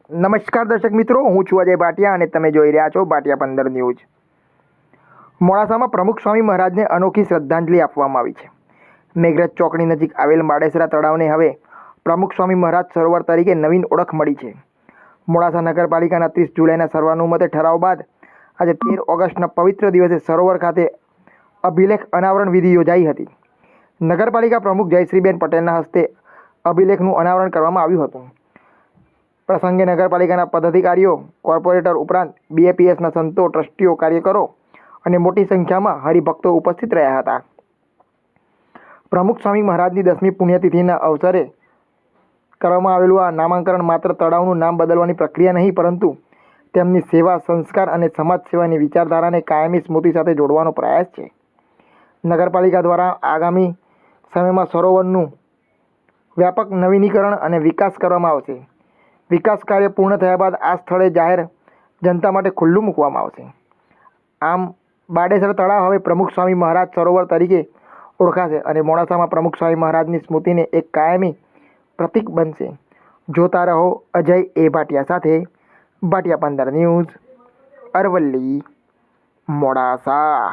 નમસ્કાર દર્શક મિત્રો, હું છું અજય ભાટિયા અને તમે જોઈ રહ્યા છો ભાટિયા 15 ન્યૂઝ। મોડાસામાં પ્રમુખ સ્વામી મહારાજને અનોખી શ્રદ્ધાંજલિ આપવામાં આવી છે। મેઘરજ ચોકડી નજીક આવેલ માડેસરા તળાવને હવે પ્રમુખ સ્વામી મહારાજ સરોવર તરીકે નવીન ઓળખ મળી છે। મોડાસા નગરપાલિકાના 30 જુલાઈના સર્વાનુમતે ઠરાવ બાદ આજે 13 ઓગસ્ટના પવિત્ર દિવસે સરોવર ખાતે અભિલેખ અનાવરણ વિધિ યોજાઈ હતી। નગરપાલિકા પ્રમુખ જયશ્રીબેન પટેલના હસ્તે અભિલેખનું અનાવરણ કરવામાં આવ્યું હતું। પ્રસંગે નગરપાલિકાના પદાધિકારીઓ, કોર્પોરેટર ઉપરાંત બીએપીએસના સંતો, ટ્રસ્ટીઓ, કાર્યકરો અને મોટી સંખ્યામાં હરિભક્તો ઉપસ્થિત રહ્યા હતા। પ્રમુખ સ્વામી મહારાજની 10મી પુણ્યતિથિના અવસરે કરવામાં આવેલું આ નામાંકન માત્ર તળાવનું નામ બદલવાની પ્રક્રિયા નહીં, પરંતુ તેમની સેવા, સંસ્કાર અને સમાજ સેવાની વિચારધારાને કાયમી સ્મૃતિ સાથે જોડવાનો પ્રયાસ છે। નગરપાલિકા દ્વારા આગામી સમયમાં સરોવરનું વ્યાપક નવીનીકરણ અને વિકાસ કરવામાં આવશે। વિકાસ કાર્ય પૂર્ણ થયા બાદ આ સ્થળે જાહેર જનતા માટે ખુલ્લું મૂકવામાં આવશે। આમ બાડેસર તળાવ હવે પ્રમુખ સ્વામી મહારાજ સરોવર તરીકે ઓળખાશે અને મોડાસામાં પ્રમુખ સ્વામી મહારાજની સ્મૃતિને એક કાયમી પ્રતીક બનશે। જોતા રહો અજય એ ભાટિયા સાથે, ભાટિયા 15 ન્યૂઝ, અરવલ્લી, મોડાસા।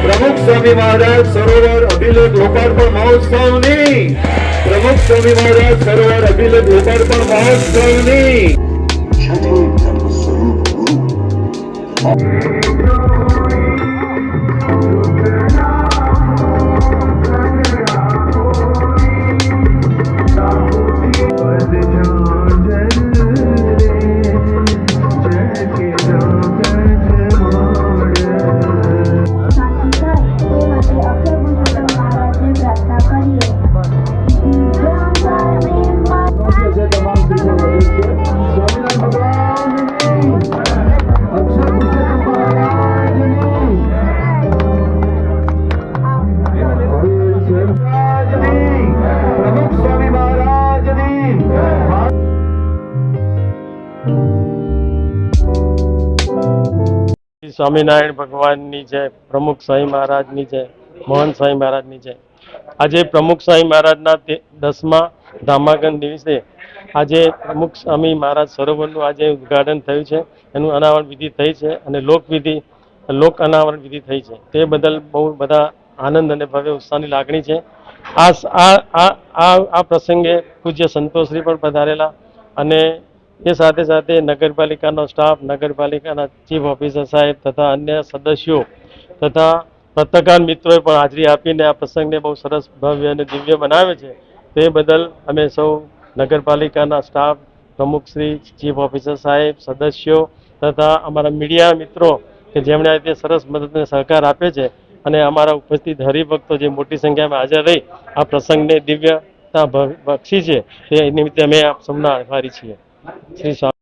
प्रमुख स्वामी महाराज सरोवर अभिलेख लोकार्पण महोत्सवनी प्रमुख स्वामी महाराज सरोवर अभिलेख लोकार्पण महोत्सवनी સ્વામિનારાયણ ભગવાનની જય, પ્રમુખ સ્વામી મહારાજની જય, મોહન સ્વામી મહારાજની જય। આજે પ્રમુખ સ્વામી મહારાજના 10મા નામાંકન દિવસે આજે પ્રમુખ સ્વામી મહારાજ સરોવરનું આજે ઉદ્ઘાટન થયું છે, એનું અનાવરણ વિધિ થઈ છે અને લોક અનાવરણ વિધિ થઈ છે। તે બદલ બહુ બધા આનંદ અને ભવ્ય ઉત્સાહની લાગણી છે। આ પ્રસંગે પૂજ્ય સંતોશ્રી પણ પધારેલા અને એ સાથે સાથે નગરપાલિકાનો સ્ટાફ, નગરપાલિકાના ચીફ ઓફિસર સાહેબ તથા અન્ય સદસ્યો તથા પત્રકાર મિત્રોએ પણ હાજરી આપીને આ પ્રસંગને બહુ સરસ, ભવ્ય અને દિવ્ય બનાવે છે। તે બદલ અમે સૌ નગરપાલિકાના સ્ટાફ, પ્રમુખશ્રી, ચીફ ઓફિસર સાહેબ, સદસ્યો તથા અમારા મીડિયા મિત્રો કે જેમણે આ રીતે સરસ મદદને સહકાર આપે છે અને અમારા ઉપસ્થિત હરિભક્તો જે મોટી સંખ્યામાં હાજર રહી આ પ્રસંગને દિવ્યતા બક્ષી છે, તે નિમિત્તે અમે આપ સૌના આભારી છીએ। શ્રી સ્વામી।